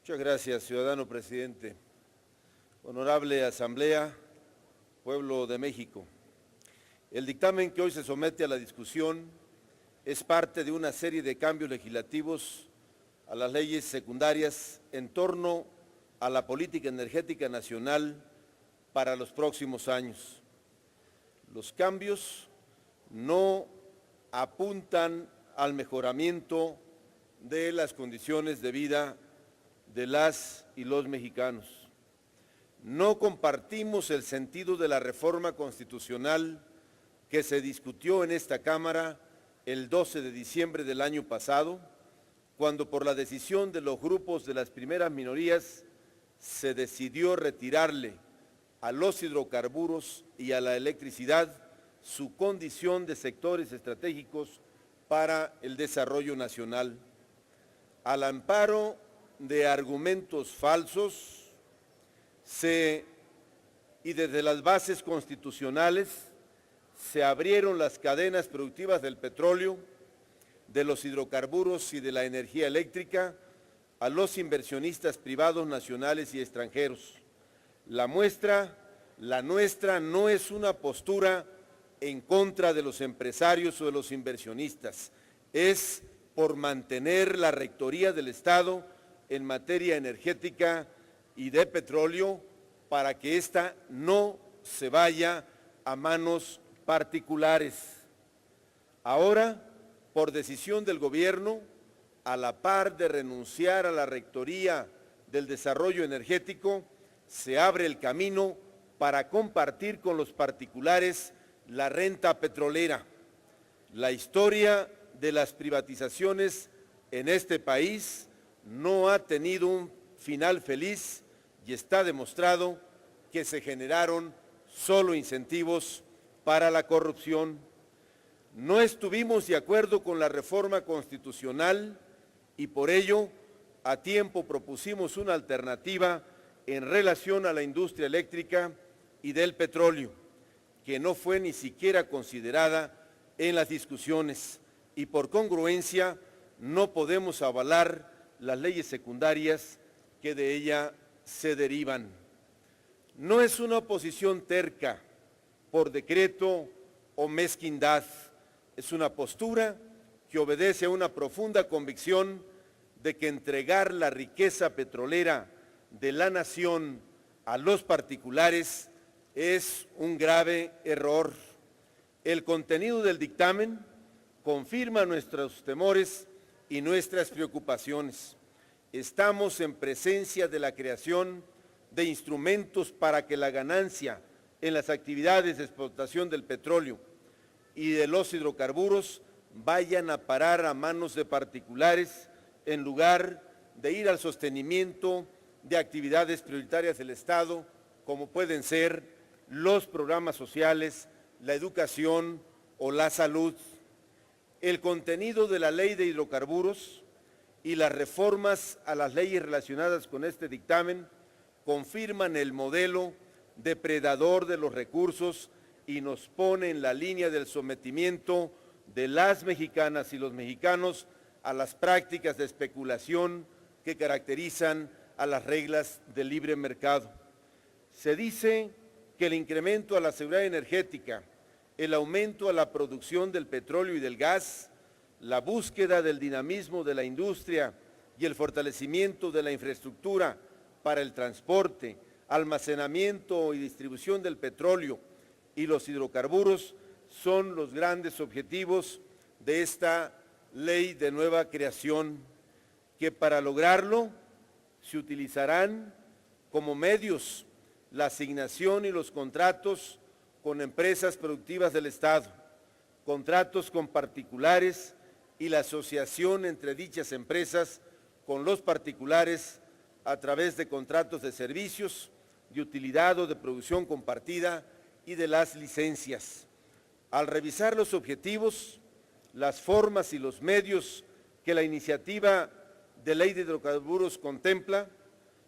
Muchas gracias, ciudadano presidente. Honorable Asamblea, Pueblo de México. El dictamen que hoy se somete a la discusión es parte de una serie de cambios legislativos a las leyes secundarias en torno a la política energética nacional para los próximos años. Los cambios no apuntan al mejoramiento de las condiciones de vida de las y los mexicanos. No compartimos el sentido de la reforma constitucional que se discutió en esta Cámara el 12 de diciembre del año pasado, cuando por la decisión de los grupos de las primeras minorías se decidió retirarle a los hidrocarburos y a la electricidad su condición de sectores estratégicos para el desarrollo nacional. Al amparo de argumentos falsos y desde las bases constitucionales se abrieron las cadenas productivas del petróleo, de los hidrocarburos y de la energía eléctrica a los inversionistas privados nacionales y extranjeros. La nuestra no es una postura en contra de los empresarios o de los inversionistas, es por mantener la rectoría del Estado en materia energética y de petróleo para que ésta no se vaya a manos particulares. Ahora, por decisión del gobierno, a la par de renunciar a la rectoría del desarrollo energético, se abre el camino para compartir con los particulares la renta petrolera. La historia de las privatizaciones en este país no ha tenido un final feliz y está demostrado que se generaron solo incentivos para la corrupción. No estuvimos de acuerdo con la reforma constitucional y por ello a tiempo propusimos una alternativa en relación a la industria eléctrica y del petróleo, que no fue ni siquiera considerada en las discusiones y por congruencia no podemos avalar las leyes secundarias que de ella se derivan. No es una oposición terca, por decreto o mezquindad, es una postura que obedece a una profunda convicción de que entregar la riqueza petrolera de la nación a los particulares es un grave error. El contenido del dictamen confirma nuestros temores y nuestras preocupaciones. Estamos en presencia de la creación de instrumentos para que la ganancia en las actividades de explotación del petróleo y de los hidrocarburos vayan a parar a manos de particulares en lugar de ir al sostenimiento de actividades prioritarias del Estado, como pueden ser los programas sociales, la educación o la salud. El contenido de la ley de hidrocarburos y las reformas a las leyes relacionadas con este dictamen confirman el modelo depredador de los recursos y nos pone en la línea del sometimiento de las mexicanas y los mexicanos a las prácticas de especulación que caracterizan a las reglas del libre mercado. Se dice que el incremento a la seguridad energética, el aumento a la producción del petróleo y del gas, la búsqueda del dinamismo de la industria y el fortalecimiento de la infraestructura para el transporte, almacenamiento y distribución del petróleo y los hidrocarburos son los grandes objetivos de esta ley de nueva creación, que para lograrlo se utilizarán como medios la asignación y los contratos con empresas productivas del Estado, contratos con particulares y la asociación entre dichas empresas con los particulares a través de contratos de servicios, de utilidad o de producción compartida y de las licencias. Al revisar los objetivos, las formas y los medios que la iniciativa de ley de hidrocarburos contempla,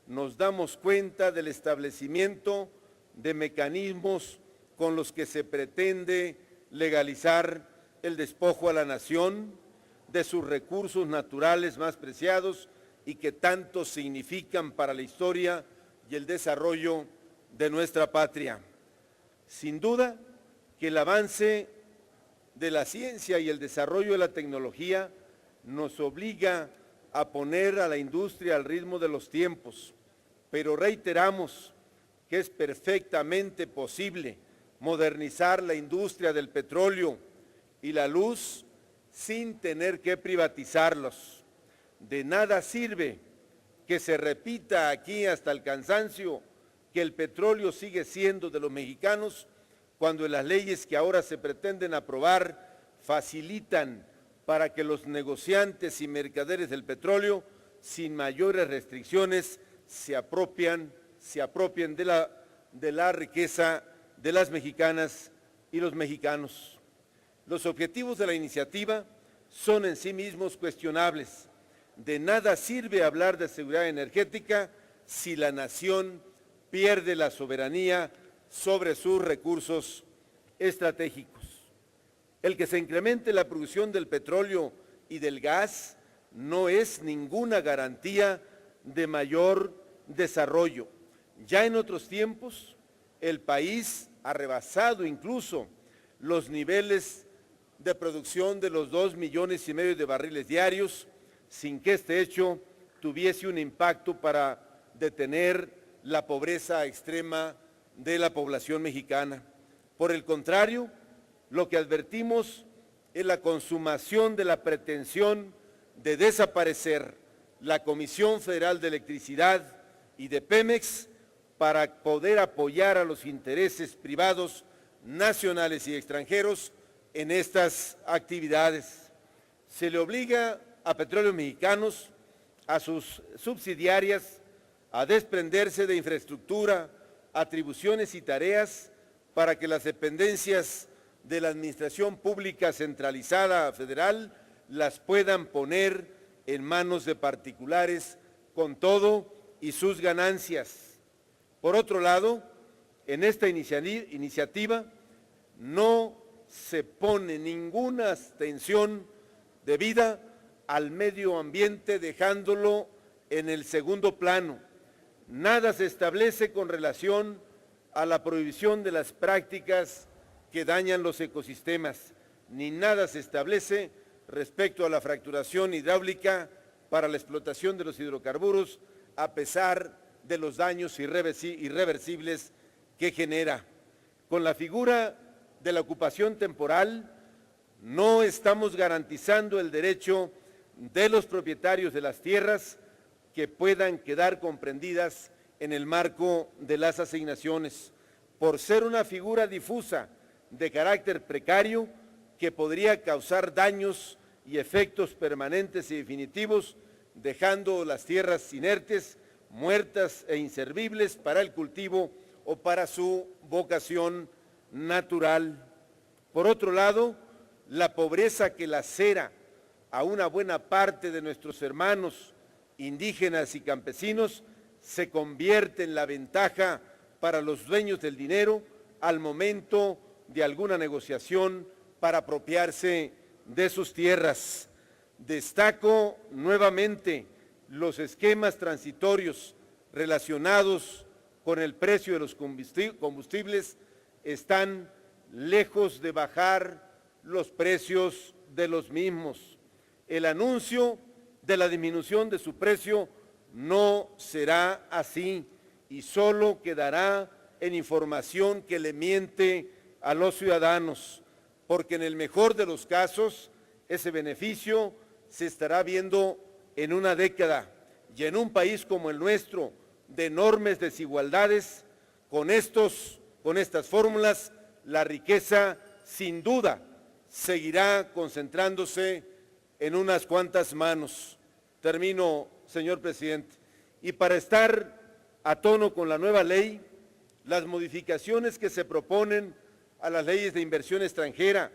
nos damos cuenta del establecimiento de mecanismos con los que se pretende legalizar el despojo a la nación de sus recursos naturales más preciados y que tanto significan para la historia y el desarrollo de nuestra patria. Sin duda que el avance de la ciencia y el desarrollo de la tecnología nos obliga a poner a la industria al ritmo de los tiempos, pero reiteramos que es perfectamente posible modernizar la industria del petróleo y la luz sin tener que privatizarlos. De nada sirve que se repita aquí hasta el cansancio que el petróleo sigue siendo de los mexicanos cuando las leyes que ahora se pretenden aprobar facilitan para que los negociantes y mercaderes del petróleo, sin mayores restricciones, se apropien de la riqueza de las mexicanas y los mexicanos. Los objetivos de la iniciativa son en sí mismos cuestionables. De nada sirve hablar de seguridad energética si la nación pierde la soberanía sobre sus recursos estratégicos. El que se incremente la producción del petróleo y del gas no es ninguna garantía de mayor desarrollo. Ya en otros tiempos, el país ha rebasado incluso los niveles de producción de los 2,5 millones de barriles diarios, sin que este hecho tuviese un impacto para detener la pobreza extrema de la población mexicana. Por el contrario, lo que advertimos es la consumación de la pretensión de desaparecer la Comisión Federal de Electricidad y de Pemex para poder apoyar a los intereses privados nacionales y extranjeros en estas actividades. Se le obliga a Petróleos Mexicanos, a sus subsidiarias, a desprenderse de infraestructura, atribuciones y tareas para que las dependencias de la Administración Pública Centralizada Federal las puedan poner en manos de particulares con todo y sus ganancias. Por otro lado, en esta iniciativa no se pone ninguna atención debida al medio ambiente, dejándolo en el segundo plano. Nada se establece con relación a la prohibición de las prácticas que dañan los ecosistemas, ni nada se establece respecto a la fracturación hidráulica para la explotación de los hidrocarburos, a pesar de los daños irreversibles que genera. Con la figura de la ocupación temporal, no estamos garantizando el derecho de los propietarios de las tierras que puedan quedar comprendidas en el marco de las asignaciones, por ser una figura difusa de carácter precario que podría causar daños y efectos permanentes y definitivos, dejando las tierras inertes, muertas e inservibles para el cultivo o para su vocación natural. Por otro lado, la pobreza que lacera a una buena parte de nuestros hermanos indígenas y campesinos se convierte en la ventaja para los dueños del dinero al momento de alguna negociación para apropiarse de sus tierras. Destaco nuevamente los esquemas transitorios relacionados con el precio de los combustibles están lejos de bajar los precios de los mismos. El anuncio de la disminución de su precio no será así y solo quedará en información que le miente a los ciudadanos, porque en el mejor de los casos ese beneficio se estará viendo en una década, y en un país como el nuestro de enormes desigualdades, con estas fórmulas la riqueza sin duda seguirá concentrándose en unas cuantas manos. Termino, señor presidente. Y para estar a tono con la nueva ley, las modificaciones que se proponen a las leyes de inversión extranjera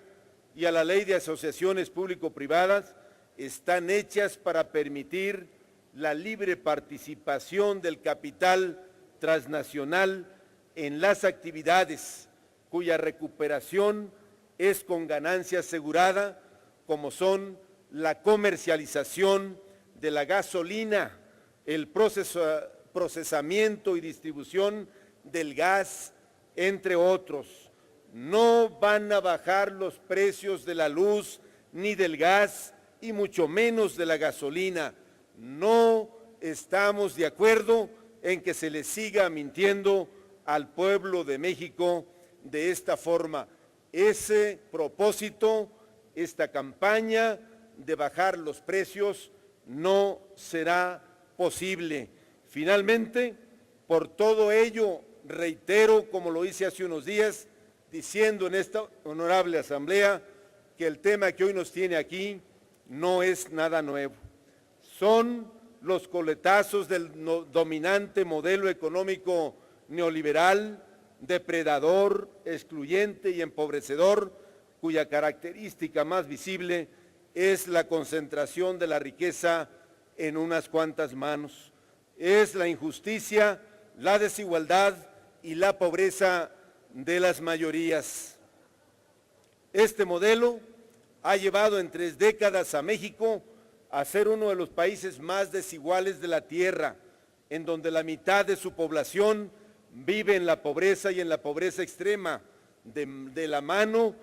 y a la ley de asociaciones público-privadas están hechas para permitir la libre participación del capital transnacional en las actividades cuya recuperación es con ganancia asegurada, como son la comercialización de la gasolina el procesamiento y distribución del gas, entre otros. No van a bajar los precios de la luz ni del gas y mucho menos de la gasolina. No estamos de acuerdo en que se le siga mintiendo al pueblo de México de esta forma. Ese propósito, esta campaña de bajar los precios no será posible. Finalmente, por todo ello, reitero, como lo hice hace unos días, diciendo en esta honorable asamblea que el tema que hoy nos tiene aquí no es nada nuevo. Son los coletazos del dominante modelo económico neoliberal, depredador, excluyente y empobrecedor, cuya característica más visible es la concentración de la riqueza en unas cuantas manos. Es la injusticia, la desigualdad y la pobreza de las mayorías. Este modelo ha llevado en 3 décadas a México a ser uno de los países más desiguales de la tierra, en donde la mitad de su población vive en la pobreza y en la pobreza extrema, de la mano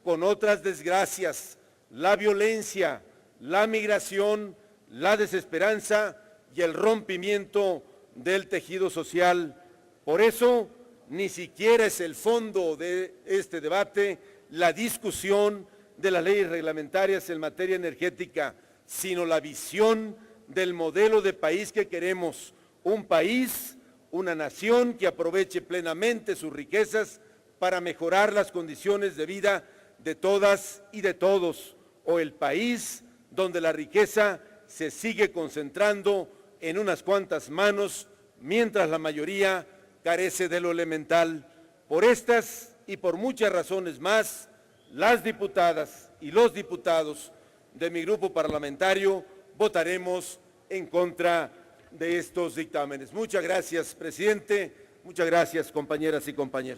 con otras desgracias, la violencia, la migración, la desesperanza y el rompimiento del tejido social. Por eso, ni siquiera es el fondo de este debate la discusión de las leyes reglamentarias en materia energética, sino la visión del modelo de país que queremos, un país, una nación que aproveche plenamente sus riquezas para mejorar las condiciones de vida de todas y de todos, o el país donde la riqueza se sigue concentrando en unas cuantas manos, mientras la mayoría carece de lo elemental. Por estas y por muchas razones más, las diputadas y los diputados de mi grupo parlamentario votaremos en contra de estos dictámenes. Muchas gracias, presidente. Muchas gracias, compañeras y compañeros.